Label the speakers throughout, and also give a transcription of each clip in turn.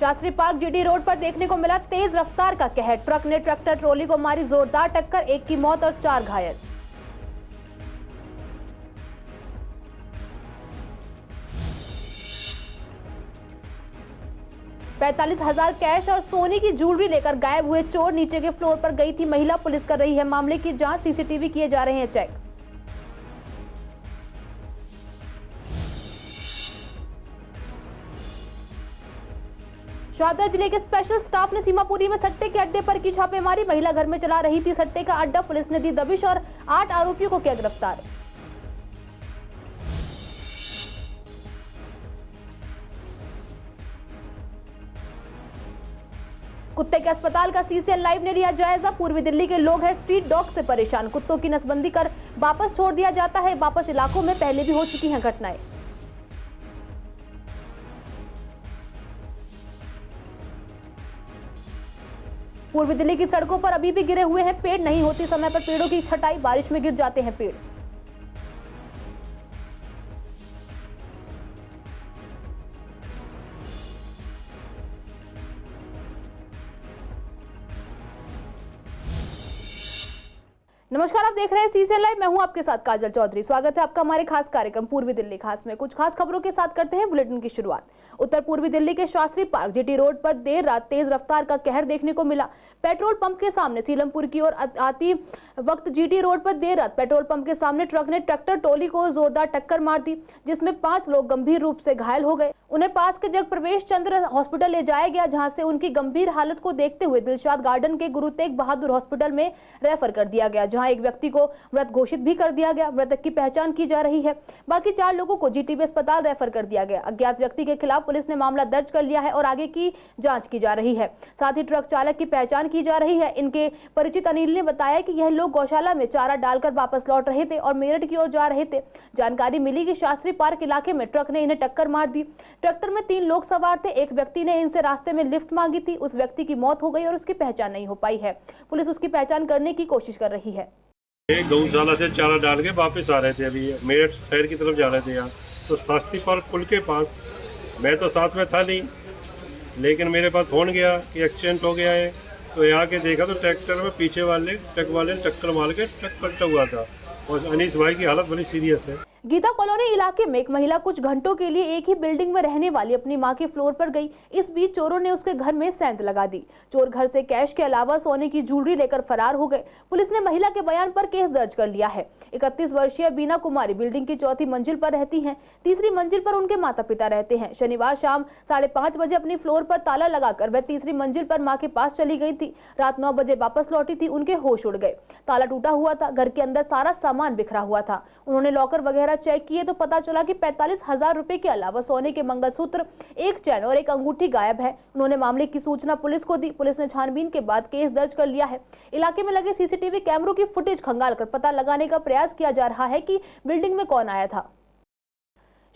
Speaker 1: Shastri park GT road पर देखने को मिला तेज रफ्तार का कहर। ट्रक ने ट्रैक्टर ट्रॉली को मारी जोरदार टक्कर, एक की मौत और 4 घायल। $45,000 कैश और सोने की ज्वेलरी लेकर गायब हुए चोर। नीचे के फ्लोर पर गई थी महिला। पुलिस कर रही है मामले की जांच, सीसीटीवी किए जा रहे हैं चेक। शाहदरा जिले के स्पेशल स्टाफ ने सीमापुरी में सट्टे के अड्डे पर की छापेमारी। महिला घर में चला रही थी सट्टे का अड्डा। पुलिस ने दी दबिश और 8 आरोपियों को किया गिरफ्तार। कुत्ते के अस्पताल का सीसीएन लाइव ने लिया जायजा। पूर्वी दिल्ली के लोग हैं स्ट्रीट डॉग से परेशान। कुत्तों की नसबंदी कर वापस छोड़ दिया जाता है। वापस इलाकों में पहले भी हो चुकी हैं घटनाएं। पूर्वी दिल्ली की सड़कों पर अभी भी गिरे हुए हैं पेड़। नहीं होती समय पर पेड़ों की छटाई, बारिश में गिर जाते हैं पेड़। नमस्कार, आप देख रहे हैं सीसीएन लाइव। मैं हूं आपके साथ काजल चौधरी। स्वागत है आपका हमारे खास कार्यक्रम पूर्वी दिल्ली खास में। कुछ खास खबरों के साथ करते हैं बुलेटिन की शुरुआत। उत्तर पूर्वी दिल्ली के शास्त्री पार्क जीटी रोड पर देर रात तेज रफ्तार का कहर देखने को मिला। पेट्रोल पंप के सामने सीलमपुर की ओर आती वक्त जीटी रोड पर देर रात पेट्रोल पंप के सामने ट्रक ने ट्रैक्टर ट्रॉली को जोरदार टक्कर मार दी, जिसमें 5 लोग गंभीर रूप से घायल हो गए। उन्हें पास के जग प्रवेश चंद्र हॉस्पिटल ले जाया गया, जहां से उनकी गंभीर हालत को देखते हुए दिलशाद गार्डन के गुरु तेग बहादुर हॉस्पिटल में रेफर कर दिया गया, जहां एक व्यक्ति को मृत घोषित भी कर दिया गया। मृतक की पहचान की जा रही है। बाकी 4 लोगों को जीटीबी अस्पताल रेफर कर दिया गया। अज्ञात व्यक्ति के खिलाफ पुलिस ने मामला दर्ज कर लिया है और आगे की जांच की जा रही है। साथ ही ट्रक चालक की पहचान की जा रही है। इनके परिचित अनिल ने बताया कि यह लोग गौशाला में चारा डालकर वापस लौट रहे थे और मेरठ की ओर जा रहे थे। जानकारी मिली कि शास्त्री पार्क इलाके में ट्रक ने इन्हें टक्कर मार दी। ट्रैक्टर में 3 लोग सवार थे। एक व्यक्ति ने इनसे रास्ते में लिफ्ट मांगी थी। उस व्यक्ति की मौत हो गई और उसकी पहचान नहीं हो पाई है। पुलिस उसकी पहचान करने की कोशिश कर रही है।
Speaker 2: गौशाला से चारा डाल के वापस आ रहे थे। अभी मेरठ शहर की तरफ जा रहे थे। यहाँ तो शास्त्री पार्क पुल के पास मैं तो साथ में था नहीं, लेकिन मेरे पास फोन गया कि एक्सीडेंट हो गया है। तो यहाँ के देखा तो ट्रैक्टर में पीछे वाले ट्रक वाले ने टक्कर मार के ट्रक पलटा हुआ था और अनीस भाई की हालत बड़ी सीरियस है।
Speaker 1: गीता कॉलोनी इलाके में एक महिला कुछ घंटों के लिए एक ही बिल्डिंग में रहने वाली अपनी मां के फ्लोर पर गई। इस बीच चोरों ने उसके घर में सेंध लगा दी। चोर घर से कैश के अलावा सोने की ज्वेलरी लेकर फरार हो गए। पुलिस ने महिला के बयान पर केस दर्ज कर लिया है। 31 वर्षीय बीना कुमारी बिल्डिंग की 4थी मंजिल पर रहती हैं। 3री मंजिल पर उनके माता पिता रहते हैं। शनिवार शाम 5:30 बजे अपनी फ्लोर पर ताला लगाकर वह 3री मंजिल पर मां के पास चली गई थी। रात 9 बजे वापस लौटी थी। उनके होश उड़ गए। ताला टूटा हुआ था। घर के अंदर सारा सामान बिखरा हुआ था। उन्होंने लॉकर वगैरह चेक किए तो पता चला कि 45,000 रुपए के अलावा सोने के मंगलसूत्र, एक चैन और एक अंगूठी गायब है। उन्होंने मामले की सूचना पुलिस को दी। पुलिस ने छानबीन के बाद केस दर्ज कर लिया है। इलाके में लगे सीसीटीवी कैमरों की फुटेज खंगालकर पता लगाने का प्रयास किया जा रहा है कि बिल्डिंग में कौन आया था।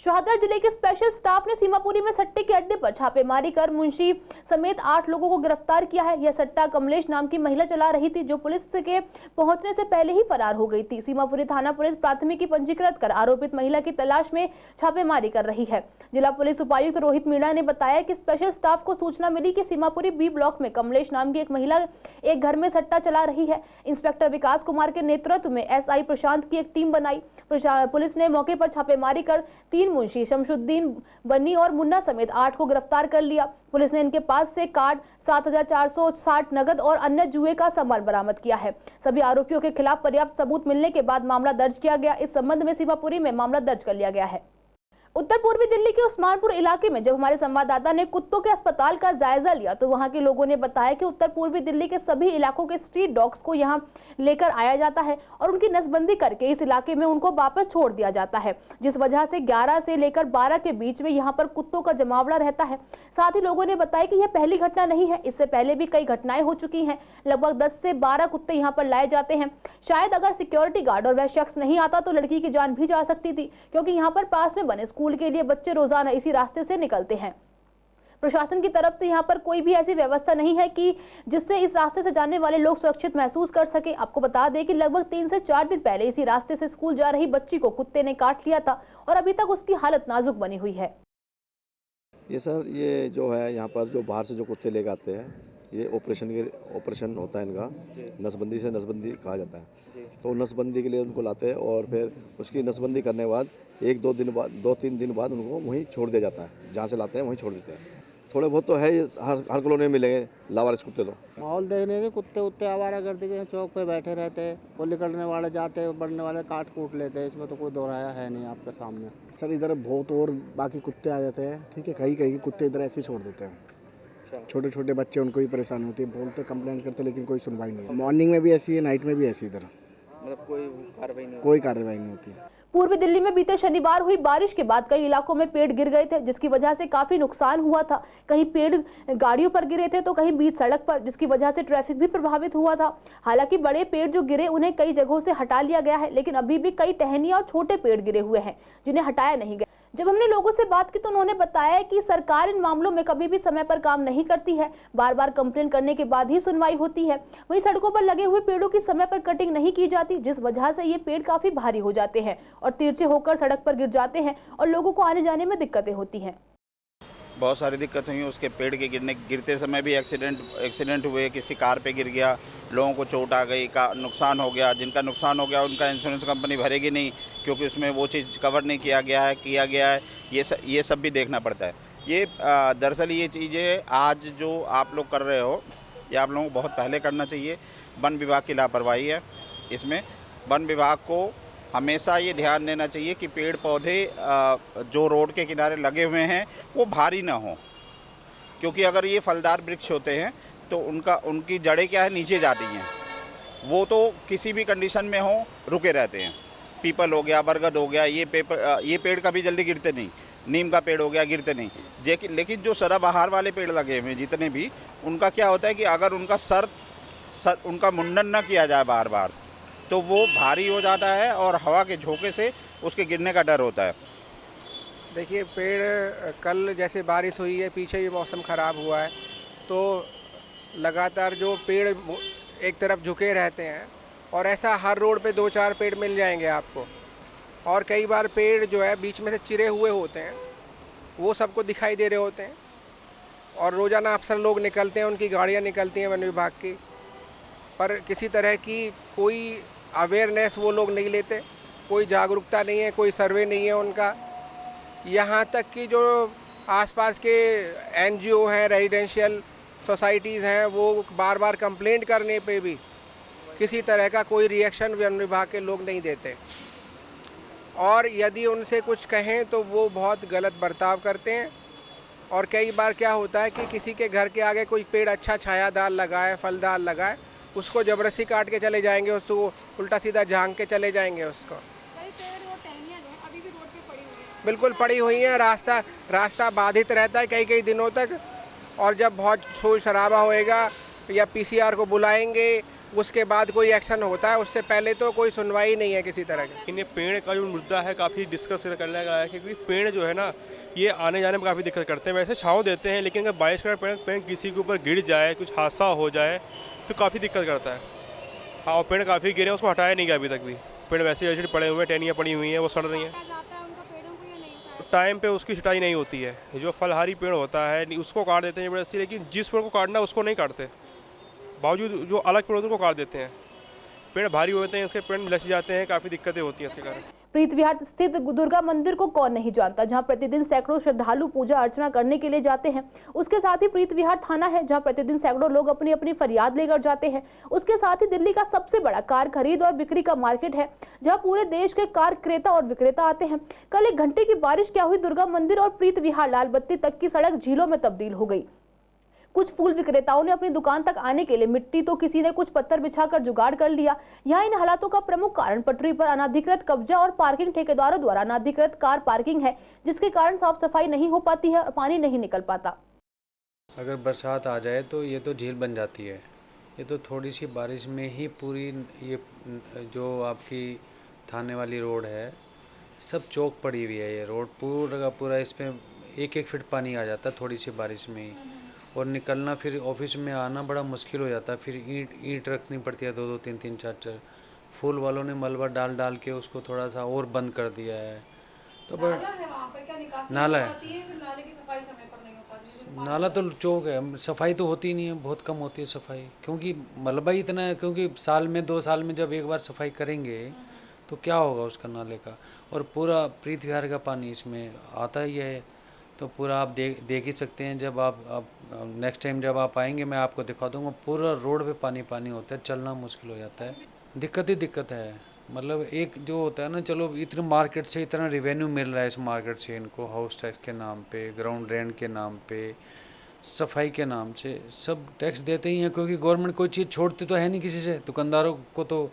Speaker 1: शाहदरा जिले के स्पेशल स्टाफ ने सीमापुरी में सट्टे के अड्डे पर छापेमारी कर मुंशी समेत 8 लोगों को गिरफ्तार किया है। यह सट्टा कमलेश नाम की महिला चला रही थी, जो पुलिस के पहुंचने से पहले ही फरार हो गई थी। सीमापुरी थाना पुलिस प्राथमिकी पंजीकृत कर आरोपित महिला की तलाश में छापेमारी कर रही है। जिला पुलिस उपायुक्त रोहित मीणा ने बताया कि स्पेशल स्टाफ को सूचना मिली कि सीमापुरी बी ब्लॉक में कमलेश नाम की एक महिला एक घर में सट्टा चला रही है। इंस्पेक्टर विकास कुमार के नेतृत्व में एसआई प्रशांत की एक टीम बनाई। पुलिस ने मौके पर छापेमारी कर 3 मुंशी शमशुद्दीन, बन्नी और मुन्ना समेत 8 को गिरफ्तार कर लिया। पुलिस ने इनके पास से कार्ड, 7,460 नगद और अन्य जुए का सामान बरामद किया है। सभी आरोपियों के खिलाफ पर्याप्त सबूत मिलने के बाद मामला दर्ज किया गया। इस संबंध में सीमापुरी में मामला दर्ज कर लिया गया है। उत्तर पूर्वी दिल्ली के उस्मानपुर इलाके में जब हमारे संवाददाता ने कुत्तों के अस्पताल का जायजा लिया तो वहां के लोगों ने बताया कि उत्तर पूर्वी दिल्ली के सभी इलाकों के स्ट्रीट डॉग्स को यहां लेकर आया जाता है और उनकी नसबंदी करके इस इलाके में उनको वापस छोड़ दिया जाता है, जिस वजह से 11 से लेकर 12 के बीच में यहां पर कुत्तों का जमावड़ा रहता है। साथ ही लोगों ने बताया कि यह पहली घटना नहीं है, इससे पहले भी कई घटनाएं हो चुकी हैं। लगभग 10 से 12 कुत्ते यहाँ पर लाए जाते हैं। शायद अगर सिक्योरिटी गार्ड और वह शख्स नहीं आता तो लड़की की जान भी जा सकती थी, क्योंकि यहाँ पर पास में बने स्कूल के लिए बच्चे रोजाना इसी रास्ते से निकलते हैं। प्रशासन की तरफ से यहाँ पर कोई भी ऐसी व्यवस्था नहीं है कि जिससे इस रास्ते से जाने वाले लोग सुरक्षित महसूस कर सके। आपको बता दें कि लगभग 3 से 4 दिन पहले इसी रास्ते से स्कूल जा रही बच्ची को कुत्ते ने काट लिया था और अभी तक उसकी हालत नाजुक बनी हुई है।
Speaker 3: ये सर, ये जो है यहाँ पर जो बाहर से जो कुत्ते लेकर आते हैं, ये ऑपरेशन होता है इनका, नसबंदी से नसबंदी कहा जाता है। तो नसबंदी के लिए उनको लाते हैं और फिर उसकी नसबंदी करने के बाद 2-3 दिन बाद उनको वहीं छोड़ दिया जाता है। जहाँ से लाते हैं वहीं छोड़ देते हैं। थोड़े बहुत तो है, ये हर कॉलोनी में मिलेंगे लावारिस कुत्ते। तो
Speaker 4: माहौल देखने के कुत्ते उत्ते आवारागर्दी के चौक पे बैठे रहते हैं, वो निकलने वाले जाते हैं, बढ़ने वाले काट कूट लेते हैं। इसमें तो कोई दोहराया है नहीं आपके सामने।
Speaker 5: सर इधर बहुत और बाकी कुत्ते आ जाते हैं, ठीक है, कहीं कहीं कुत्ते इधर ऐसे ही छोड़ देते हैं। छोटे छोटे बच्चे, उनको भी परेशानी होती है, बोलते कंप्लेंट करते, लेकिन कोई सुनवाई नहीं है। मॉर्निंग में भी ऐसी है, नाइट में भी ऐसी इधर
Speaker 4: मतलब
Speaker 5: कोई कार्रवाई नहीं होती।
Speaker 1: पूर्वी दिल्ली में बीते शनिवार हुई बारिश के बाद कई इलाकों में पेड़ गिर गए थे, जिसकी वजह से काफी नुकसान हुआ था। कहीं पेड़ गाड़ियों पर गिरे थे तो कहीं बीच सड़क पर, जिसकी वजह से ट्रैफिक भी प्रभावित हुआ था। हालांकि बड़े पेड़ जो गिरे उन्हें कई जगहों से हटा लिया गया है, लेकिन अभी भी कई टहनियां और छोटे पेड़ गिरे हुए हैं जिन्हें हटाया नहीं गया। जब हमने लोगों से बात की तो उन्होंने बताया कि सरकार इन मामलों में कभी भी समय पर काम नहीं करती है, बार बार कंप्लेंट करने के बाद ही सुनवाई होती है। वहीं सड़कों पर लगे हुए पेड़ों की समय पर कटिंग नहीं की जाती, जिस वजह से ये पेड़ काफी भारी हो जाते हैं और तिरछे होकर सड़क पर गिर जाते हैं और लोगों को आने जाने में दिक्कतें होती हैं।
Speaker 6: बहुत सारी दिक्कत हुई। उसके पेड़ के गिरते समय भी एक्सीडेंट हुए, किसी कार पे गिर गया, लोगों को चोट आ गई, का नुकसान हो गया। जिनका नुकसान हो गया उनका इंश्योरेंस कंपनी भरेगी नहीं, क्योंकि उसमें वो चीज़ कवर नहीं किया गया है। ये सब भी देखना पड़ता है। ये दरअसल ये चीज़ें आज जो आप लोग कर रहे हो, ये आप लोगों को बहुत पहले करना चाहिए। वन विभाग की लापरवाही है इसमें। वन विभाग को हमेशा ये ध्यान देना चाहिए कि पेड़ पौधे जो रोड के किनारे लगे हुए हैं वो भारी ना हो, क्योंकि अगर ये फलदार वृक्ष होते हैं तो उनकी जड़ें क्या है, नीचे जाती हैं। वो तो किसी भी कंडीशन में हो रुके रहते हैं। पीपल हो गया, बरगद हो गया, ये पेड़ कभी जल्दी गिरते नहीं। नीम का पेड़ हो गया, गिरते नहीं। लेकिन जो सदाबहार वाले पेड़ लगे हुए हैं जितने भी, उनका क्या होता है कि अगर उनका उनका मुंडन ना किया जाए बार बार, तो वो भारी हो जाता है और हवा के झोंके से उसके गिरने का डर होता है।
Speaker 7: देखिए, पेड़ कल जैसे बारिश हुई है, पीछे भी मौसम ख़राब हुआ है, तो लगातार जो पेड़ एक तरफ झुके रहते हैं, और ऐसा हर रोड पे 2-4 पेड़ मिल जाएंगे आपको। और कई बार पेड़ जो है बीच में से चिरे हुए होते हैं, वो सबको दिखाई दे रहे होते हैं। और रोज़ाना अक्सर लोग निकलते हैं, उनकी गाड़ियाँ निकलती हैं वन विभाग की, पर किसी तरह की कोई अवेयरनेस वो लोग नहीं लेते, कोई जागरूकता नहीं है, कोई सर्वे नहीं है उनका। यहाँ तक कि जो आसपास के NGO हैं, रेजिडेंशियल सोसाइटीज़ हैं, वो बार बार कंप्लेंट करने पे भी किसी तरह का कोई रिएक्शन वन विभाग के लोग नहीं देते। और यदि उनसे कुछ कहें तो वो बहुत गलत बर्ताव करते हैं। और कई बार क्या होता है कि किसी के घर के आगे कोई पेड़ अच्छा छायादार लगाए, फलदार लगाए, उसको ज़बरदस्ती काट के चले जाएंगे, उसको उल्टा सीधा झांक के चले जाएंगे उसको।
Speaker 8: कई पेड़ और टहनियां जो हैं अभी भी रोड पे पड़ी हुई हैं।
Speaker 7: बिल्कुल पड़ी हुई हैं, रास्ता बाधित रहता है कई दिनों तक। और जब बहुत शोर शराबा होएगा या PCR को बुलाएंगे, उसके बाद कोई एक्शन होता है, उससे पहले तो कोई सुनवाई नहीं है किसी तरह की।
Speaker 9: लेकिन ये पेड़ का जो मुद्दा है काफ़ी डिस्कस करने का है, क्योंकि पेड़ जो है ना, ये आने जाने में काफ़ी दिक्कत करते हैं। वैसे छाँव देते हैं, लेकिन अगर बारिश का पेड़ किसी के ऊपर गिर जाए, कुछ हादसा हो जाए, तो काफ़ी दिक्कत करता है। हाँ, और पेड़ काफ़ी गिरे, उसको हटाया नहीं गया अभी तक भी। पेड़ वैसे ही पड़े हुए हैं, टहनियाँ पड़ी हुई हैं, वो सड़ रही हैं। टाइम पे उसकी छटाई नहीं होती है। जो फलहारी पेड़ होता है उसको काट देते हैं ज़बरदस्ती, लेकिन जिस पेड़ को काटना है उसको नहीं काटते, बावजूद जो अलग पेड़ होते हैं उनको काट देते हैं। पेड़ भारी होते हैं, उसके पेड़ लच जाते हैं, काफ़ी दिक्कतें होती हैं इसके कारण।
Speaker 1: प्रीत विहार स्थित दुर्गा मंदिर को कौन नहीं जानता, जहां प्रतिदिन सैकड़ों श्रद्धालु पूजा अर्चना करने के लिए जाते हैं। उसके साथ ही प्रीत विहार थाना है, जहां प्रतिदिन सैकड़ों लोग अपनी अपनी फरियाद लेकर जाते हैं। उसके साथ ही दिल्ली का सबसे बड़ा कार खरीद और बिक्री का मार्केट है, जहां पूरे देश के कार क्रेता और विक्रेता आते हैं। कल 1 घंटे की बारिश क्या हुई, दुर्गा मंदिर और प्रीत विहार लाल बत्ती तक की सड़क झीलों में तब्दील हो गई। कुछ फूल विक्रेताओं ने अपनी दुकान तक आने के लिए मिट्टी, तो किसी ने कुछ पत्थर बिछाकर जुगाड़ कर लिया। यहाँ इन हालातों का प्रमुख कारण पटरी पर अनाधिकृत कब्जा और पार्किंग ठेकेदारों द्वारा अनाधिकृत कार पार्किंग है, जिसके कारण साफ सफाई नहीं हो पाती है और पानी नहीं निकल पाता।
Speaker 10: अगर बरसात आ जाए तो ये तो झील बन जाती है। ये तो थोड़ी सी बारिश में ही पूरी ये जो आपकी थाने वाली रोड है, सब चौक पड़ी हुई है। ये रोड पूरा का पूरा, इसमें 1-1 फीट पानी आ जाता है थोड़ी सी बारिश में ही, और निकलना फिर ऑफिस में आना बड़ा मुश्किल हो जाता है। फिर ईंट रखनी पड़ती है 2-2, 3-3, 4-4। फूल वालों ने मलबा डाल के उसको थोड़ा सा और बंद कर दिया है। तो
Speaker 8: नाला है वहाँ पर, क्या निकासी
Speaker 10: नाला
Speaker 8: हो
Speaker 10: है।
Speaker 8: पाती है, फिर नाले की सफाई समय पर नहीं हो पाती।
Speaker 10: नाला तो चौक है, सफाई तो होती नहीं है, बहुत कम होती है सफाई, क्योंकि मलबा ही इतना है। क्योंकि साल में 2 साल में जब एक बार सफाई करेंगे तो क्या होगा उसका नाले का। और पूरा प्रीत विहार का पानी इसमें आता ही है, तो पूरा आप देख ही सकते हैं। जब आप नेक्स्ट टाइम जब आप आएंगे मैं आपको दिखा दूंगा, पूरा रोड पे पानी पानी होता है, चलना मुश्किल हो जाता है। दिक्कत ही दिक्कत है। मतलब एक जो होता है ना, चलो इतने मार्केट से इतना रिवेन्यू मिल रहा है, इस मार्केट से इनको हाउस टैक्स के नाम पे, ग्राउंड रेंट के नाम पे, सफाई के नाम से, सब टैक्स देते ही हैं, क्योंकि गवर्नमेंट कोई चीज़ छोड़ती तो है नहीं किसी से। दुकानदारों को तो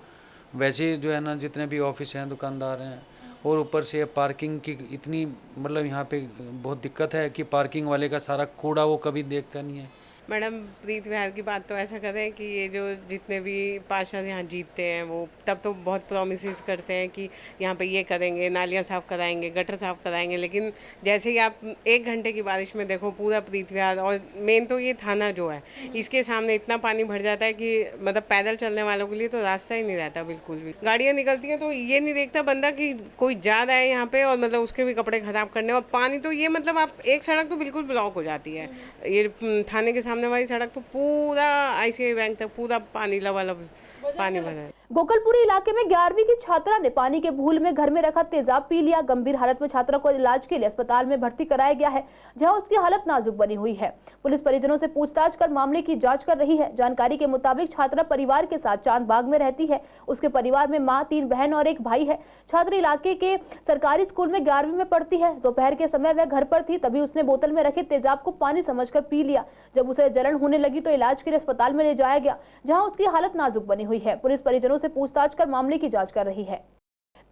Speaker 10: वैसे ही जो है ना, जितने भी ऑफिस हैं, दुकानदार हैं, और ऊपर से पार्किंग की इतनी, मतलब यहाँ पे बहुत दिक्कत है कि पार्किंग वाले का सारा कूड़ा वो कभी देखता नहीं है।
Speaker 11: मैडम प्रीत विहार की बात तो ऐसा करें कि ये जो जितने भी पार्षद यहाँ जीतते हैं वो तब तो बहुत प्रोमिसेस करते हैं कि यहाँ पे ये करेंगे, नालियाँ साफ़ कराएंगे, गटर साफ़ कराएंगे, लेकिन जैसे ही आप 1 घंटे की बारिश में देखो पूरा प्रीत विहार और मेन तो ये थाना जो है इसके सामने इतना पानी भर जाता है कि मतलब पैदल चलने वालों के लिए तो रास्ता ही नहीं रहता बिल्कुल भी। गाड़ियाँ निकलती हैं तो ये नहीं देखता बंदा कि कोई जा रहा है यहाँ पे और मतलब उसके भी कपड़े ख़राब करने, और पानी तो ये मतलब आप एक सड़क तो बिल्कुल ब्लॉक हो जाती है, ये थाने के सामने वाली सड़क तो पूरा ICICI बैंक तक पूरा पानी लबालब पानी भरा है।
Speaker 1: गोकलपुरी इलाके में 11वीं की छात्रा ने पानी के भूल में घर में रखा तेजाब पी लिया। गंभीर हालत में छात्रा को इलाज के लिए अस्पताल में भर्ती कराया गया है, जहां उसकी हालत नाजुक बनी हुई है। पुलिस परिजनों से पूछताछ कर मामले की जांच कर रही है। जानकारी के मुताबिक छात्रा परिवार के साथ चांदबाग में रहती है। उसके परिवार में मां, 3 बहन और 1 भाई है। छात्रा इलाके के सरकारी स्कूल में 11वीं में पढ़ती है। दोपहर के समय वह घर पर थी, तभी उसने बोतल में रखे तेजाब को पानी समझकर पी लिया। जब उसे जलन होने लगी तो इलाज के लिए अस्पताल में ले जाया गया, जहां उसकी हालत नाजुक बनी हुई है। पुलिस परिजनों से पूछताछ कर मामले की जांच कर रही है।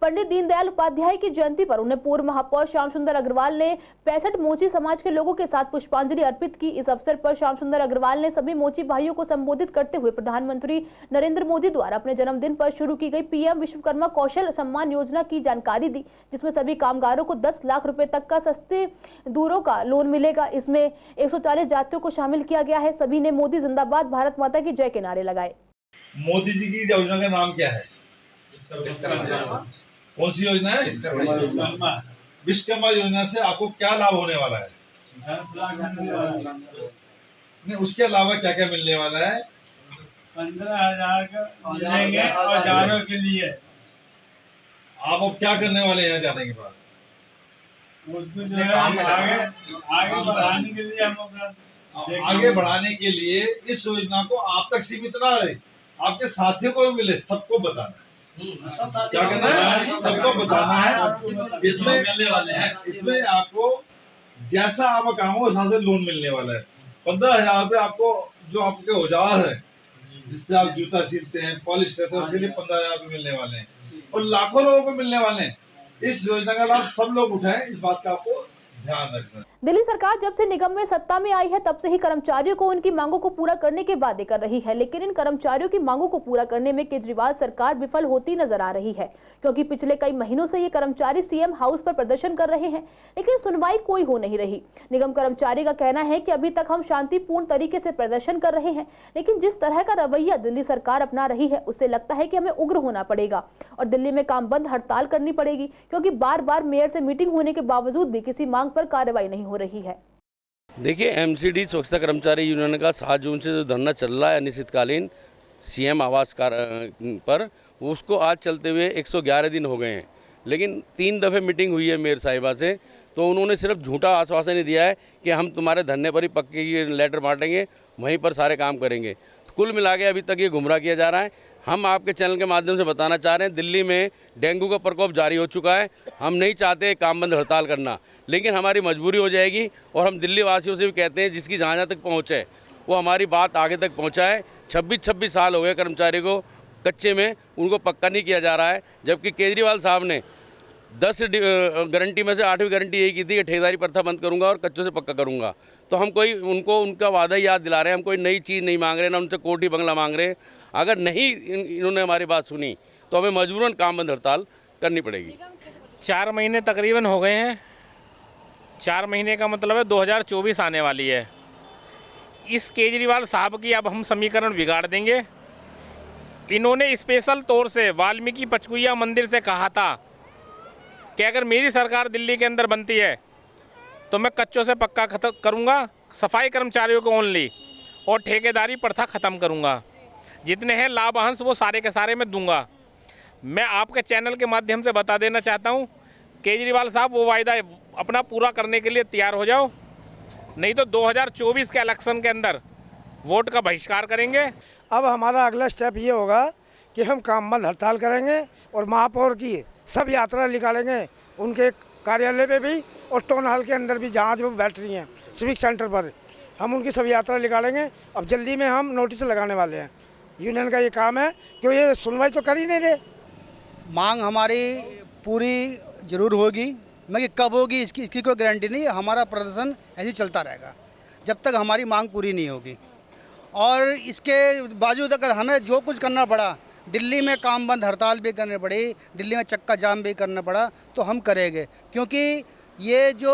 Speaker 1: पंडित दीनदयाल उपाध्याय की जयंती पर उन्हें पूर्व महापौर श्याम सुंदर अग्रवाल ने 65 मोची समाज के लोगों के साथ पुष्पांजलि अर्पित की। इस अवसर पर श्याम सुंदर अग्रवाल ने सभी मोची भाइयों को संबोधित करते हुए प्रधानमंत्री नरेंद्र मोदी द्वारा अपने जन्मदिन पर शुरू की गई PM विश्वकर्मा कौशल सम्मान योजना की जानकारी दी, जिसमें सभी कामगारों को 10 लाख रुपए तक का सस्ते दूरों का लोन मिलेगा। इसमें 140 जातियों को शामिल किया गया है। सभी ने मोदी जिंदाबाद, भारत माता की जय के नारे लगाए।
Speaker 12: मोदी जी की योजना का नाम क्या है? कौन सी योजना है? विश्वकर्मा योजना से आपको क्या लाभ होने वाला है? नहीं, उसके अलावा क्या क्या मिलने वाला है?
Speaker 13: 15,000 का मिलेंगे और जानों के लिए।
Speaker 12: आप अब क्या करने वाले हैं यहाँ जाने के बाद?
Speaker 13: उसको जो है आगे बढ़ाने के लिए हम अपना
Speaker 12: आगे बढ़ाने के लिए इस योजना को आप तक सीमित ना रहे, आपके साथियों को भी मिले, सबको बताना है। क्या करना है? सबको बताना है। इसमें आपको जैसा आप काम हो उस से लोन मिलने वाला है। 15,000 रुपये आपको, जो आपके औजार है जिससे आप जूता सीलते हैं, पॉलिश करते हैं, उसके लिए 15,000 रुपये मिलने वाले हैं और लाखों लोगों को मिलने वाले हैं। इस योजना का लाभ सब लोग उठाएं, इस बात का आपको ध्यान रखना।
Speaker 1: दिल्ली सरकार जब से निगम में सत्ता में आई है तब से ही कर्मचारियों को उनकी मांगों को पूरा करने के वादे कर रही है, लेकिन इन कर्मचारियों की मांगों को पूरा करने में केजरीवाल सरकार विफल होती नजर आ रही है, क्योंकि पिछले कई महीनों से ये कर्मचारी CM हाउस पर प्रदर्शन कर रहे हैं, लेकिन सुनवाई कोई हो नहीं रही। निगम कर्मचारी का कहना है कि अभी तक हम शांतिपूर्ण तरीके से प्रदर्शन कर रहे हैं, लेकिन जिस तरह का रवैया दिल्ली सरकार अपना रही है उससे लगता है कि हमें उग्र होना पड़ेगा और दिल्ली में काम बंद हड़ताल करनी पड़ेगी, क्योंकि बार बार मेयर से मीटिंग होने के बावजूद भी किसी मांग पर कार्रवाई नहीं हो रही है।
Speaker 14: देखिए, MCD स्वच्छता कर्मचारी यूनियन का 7 जून से जो धरना चल रहा है अनिश्चितकालीन CM आवास पर, उसको आज चलते हुए 111 दिन हो गए हैं, लेकिन 3 दफ़े मीटिंग हुई है मेयर साहिबा से, तो उन्होंने सिर्फ झूठा आश्वासन ही दिया है कि हम तुम्हारे धरने पर ही पक्के लेटर बांटेंगे, वहीं पर सारे काम करेंगे। कुल मिला के अभी तक ये गुमराह किया जा रहा है। हम आपके चैनल के माध्यम से बताना चाह रहे हैं, दिल्ली में डेंगू का प्रकोप जारी हो चुका है। हम नहीं चाहते काम बंद हड़ताल करना, लेकिन हमारी मजबूरी हो जाएगी और हम दिल्ली वासियों से भी कहते हैं जिसकी जहाँ तक पहुँच है वो हमारी बात आगे तक पहुँचाए। 26 साल हो गए कर्मचारी को कच्चे में, उनको पक्का नहीं किया जा रहा है, जबकि केजरीवाल साहब ने 10 गारंटी में से 8वीं गारंटी यही की थी कि ठेकेदारी प्रथा बंद करूंगा और कच्चों से पक्का करूंगा। तो हम कोई उनको उनका वादा याद दिला रहे हैं, हम कोई नई चीज़ नहीं मांग रहे, ना उनसे कोठी बंगला मांग रहे। अगर नहीं इन्होंने हमारी बात सुनी तो हमें मजबूरन काम बंद हड़ताल करनी पड़ेगी।
Speaker 15: 4 महीने तकरीबन हो गए हैं। 4 महीने का मतलब है 2024 आने वाली है। इस केजरीवाल साहब की अब हम समीकरण बिगाड़ देंगे। इन्होंने स्पेशल तौर से वाल्मीकि पचकुइया मंदिर से कहा था कि अगर मेरी सरकार दिल्ली के अंदर बनती है तो मैं कच्चों से पक्का करूँगा, सफाई कर्मचारियों को ओनली, और ठेकेदारी प्रथा ख़त्म करूँगा। जितने हैं लाभ अंश वो सारे के सारे मैं दूंगा। मैं आपके चैनल के माध्यम से बता देना चाहता हूँ, केजरीवाल साहब वो वायदा अपना पूरा करने के लिए तैयार हो जाओ, नहीं तो 2024 के इलेक्शन के अंदर वोट का बहिष्कार करेंगे।
Speaker 16: अब हमारा अगला स्टेप ये होगा कि हम काम बंद हड़ताल करेंगे और महापौर की सब यात्रा निकालेंगे, उनके कार्यालय पे भी और टाउन हॉल के अंदर भी, जहाँ जो बैठ रही हैं सिविक सेंटर पर, हम उनकी सब यात्रा निकालेंगे। अब जल्दी में हम नोटिस लगाने वाले हैं। यूनियन का ये काम है कि ये सुनवाई तो कर ही नहीं रहे।
Speaker 17: मांग हमारी पूरी ज़रूर होगी, मगर कब होगी इसकी कोई गारंटी नहीं है। हमारा प्रदर्शन ऐसे ही चलता रहेगा जब तक हमारी मांग पूरी नहीं होगी। और इसके बावजूद अगर हमें जो कुछ करना पड़ा, दिल्ली में काम बंद हड़ताल भी करनी पड़ी, दिल्ली में चक्का जाम भी करना पड़ा, तो हम करेंगे। क्योंकि ये जो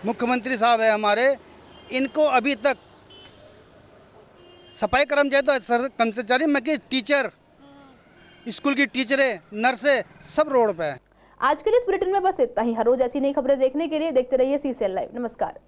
Speaker 17: मुख्यमंत्री साहब है हमारे, इनको अभी तक सफाई कर्मचारी में कि टीचर, स्कूल की टीचरें, नर्सें सब रोड पे है।
Speaker 1: आज के लिए इस बुलेटिन में बस इतना ही। हर रोज ऐसी नई खबरें देखने के लिए देखते रहिए CCL लाइव। नमस्कार।